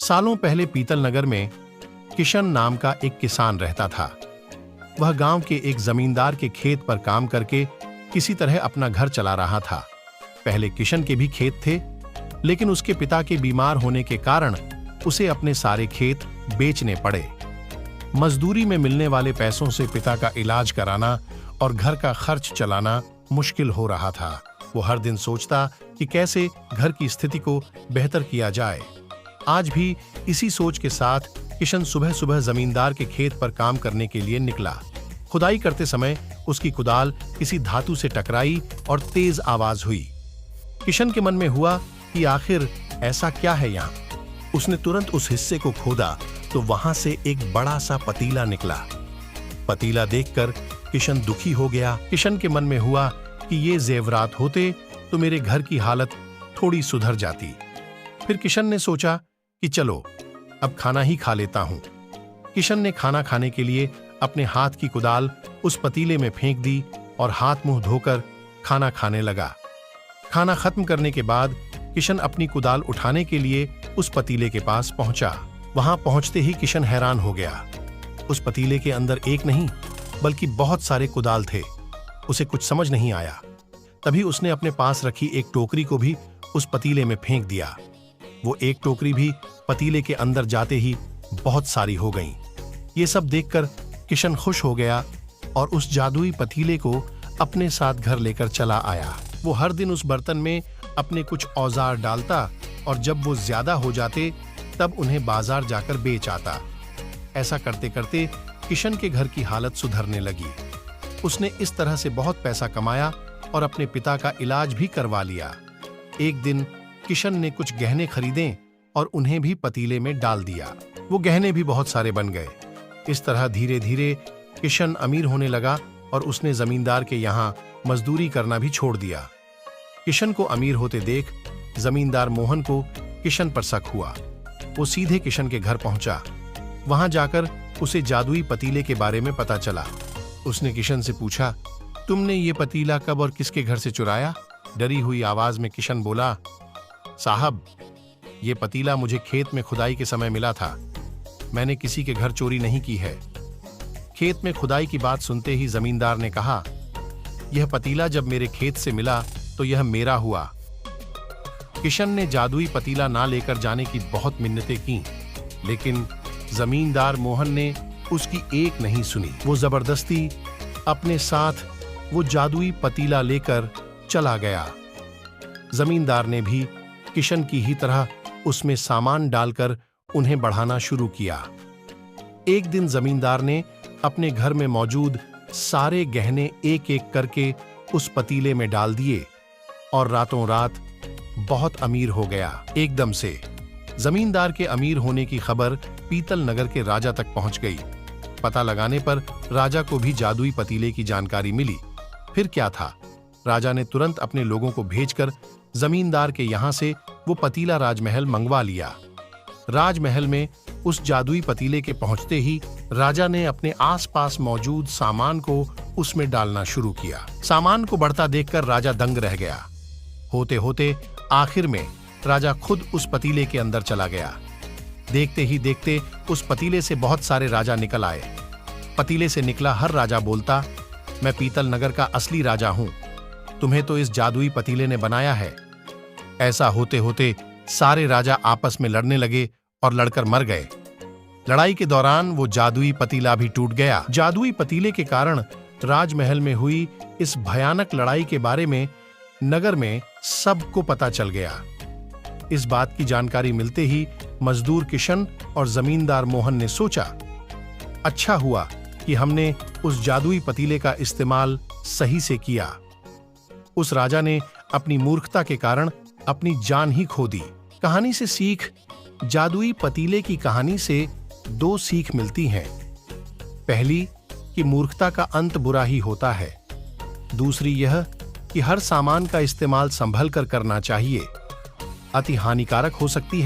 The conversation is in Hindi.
सालों पहले पीतल नगर में किशन नाम का एक किसान रहता था। वह गांव के एक जमींदार के खेत पर काम करके किसी तरह अपना घर चला रहा था। पहले किशन के भी खेत थे, लेकिन उसके पिता के बीमार होने के कारण उसे अपने सारे खेत बेचने पड़े। मजदूरी में मिलने वाले पैसों से पिता का इलाज कराना और घर का खर्च चलाना मुश्किल हो रहा था। वो हर दिन सोचता कि कैसे घर की स्थिति को बेहतर किया जाए। आज भी इसी सोच के साथ किशन सुबह सुबह जमींदार के खेत पर काम करने के लिए निकला। खुदाई करते समय उसकी कुदाल किसी धातु से टकराई और तेज आवाज हुई। किशन के मन में हुआ कि आखिर ऐसा क्या है यहाँ। उसने तुरंत उस हिस्से को खोदा तो वहां से एक बड़ा सा पतीला निकला। पतीला देखकर किशन दुखी हो गया। किशन के मन में हुआ कि ये जेवरात होते तो मेरे घर की हालत थोड़ी सुधर जाती। फिर किशन ने सोचा कि चलो अब खाना ही खा लेता हूं। किशन ने खाना खाने के लिए अपने हाथ की कुदाल उस पतीले में फेंक दी और हाथ मुंह धोकर खाना खाने लगा। खाना खत्म करने के बाद किशन अपनी कुदाल उठाने के लिए उस पतीले के पास पहुंचा। वहां पहुंचते ही किशन हैरान हो गया। उस पतीले के अंदर एक नहीं बल्कि बहुत सारे कुदाल थे। उसे कुछ समझ नहीं आया। तभी उसने अपने पास रखी एक टोकरी को भी उस पतीले में फेंक दिया। वो एक टोकरी भी पतीले के अंदर जाते ही बहुत सारी हो गईं। ये सब देखकर किशन खुश हो गया और उस जादुई पतीले को अपने साथ घर लेकर चला आया। वो हर दिन उस बर्तन में अपने कुछ औजार डालता और जब वो ज्यादा हो जाते तब उन्हें बाजार जाकर बेच आता। ऐसा करते करते किशन के घर की हालत सुधरने लगी। उसने इस तरह से बहुत पैसा कमाया और अपने पिता का इलाज भी करवा लिया। एक दिन किशन ने कुछ गहने खरीदे और उन्हें भी पतीले में डाल दिया। वो गहने भी बहुत सारे बन गए। इस तरह धीरे धीरे किशन अमीर होने लगा और उसने जमींदार के यहाँ मजदूरी करना भी छोड़ दिया। किशन को अमीर होते देख जमींदार मोहन को किशन पर शक हुआ। वो सीधे किशन के घर पहुंचा। वहां जाकर उसे जादुई पतीले के बारे में पता चला। उसने किशन से पूछा, तुमने ये पतीला कब और किसके घर से चुराया? डरी हुई आवाज में किशन बोला, साहब, ये पतीला मुझे खेत में खुदाई के समय मिला था। मैंने किसी के घर चोरी नहीं की है। खेत में खुदाई की बात सुनते ही जमींदार ने कहा, यह पतीला जब मेरे खेत से मिला तो यह मेरा हुआ। किशन ने जादुई पतीला ना लेकर जाने की बहुत मिन्नतें की, लेकिन जमींदार मोहन ने उसकी एक नहीं सुनी। वो जबरदस्ती अपने साथ वो जादुई पतीला लेकर चला गया। जमींदार ने भी किशन की ही तरह उसमें सामान डालकर उन्हें बढ़ाना शुरू किया। एक दिन जमींदार ने अपने घर में मौजूद सारे गहने एक एक करके उस पतीले में डाल दिए और रातों रात बहुत अमीर हो गया। एकदम से जमींदार के अमीर होने की खबर पीतल नगर के राजा तक पहुंच गई। पता लगाने पर राजा को भी जादुई पतीले की जानकारी मिली। फिर क्या था, राजा ने तुरंत अपने लोगों को भेजकर जमींदार के यहां से वो पतीला राजमहल मंगवा लिया। राजमहल में उस जादुई पतीले के पहुंचते ही राजा ने अपने आसपास मौजूद सामान को उसमें डालना शुरू किया। सामान को बढ़ता देखकर राजा दंग रह गया। होते होते आखिर में राजा खुद उस पतीले के अंदर चला गया। देखते ही देखते उस पतीले से बहुत सारे राजा निकल आए। पतीले से निकला हर राजा बोलता, मैं पीतल नगर का असली राजा हूं। तुम्हें तो इस जादुई पतीले ने बनाया है। ऐसा होते होते सारे राजा आपस में लड़ने लगे और लड़कर मर गए। लड़ाई के दौरान वो जादुई पतीला भी टूट गया। जादुई पतीले के कारण राजमहल में हुई इस भयानक लड़ाई के बारे में नगर में सबको पता चल गया। इस बात की जानकारी मिलते ही मजदूर किशन और जमींदार मोहन ने सोचा, अच्छा हुआ कि हमने उस जादुई पतीले का इस्तेमाल सही से किया। उस राजा ने अपनी मूर्खता के कारण अपनी जान ही खो दी। कहानी से सीख, जादुई पतीले की कहानी से दो सीख मिलती हैं। पहली कि मूर्खता का अंत बुरा ही होता है। दूसरी यह कि हर सामान का इस्तेमाल संभल कर करना चाहिए। अति हानिकारक हो सकती है।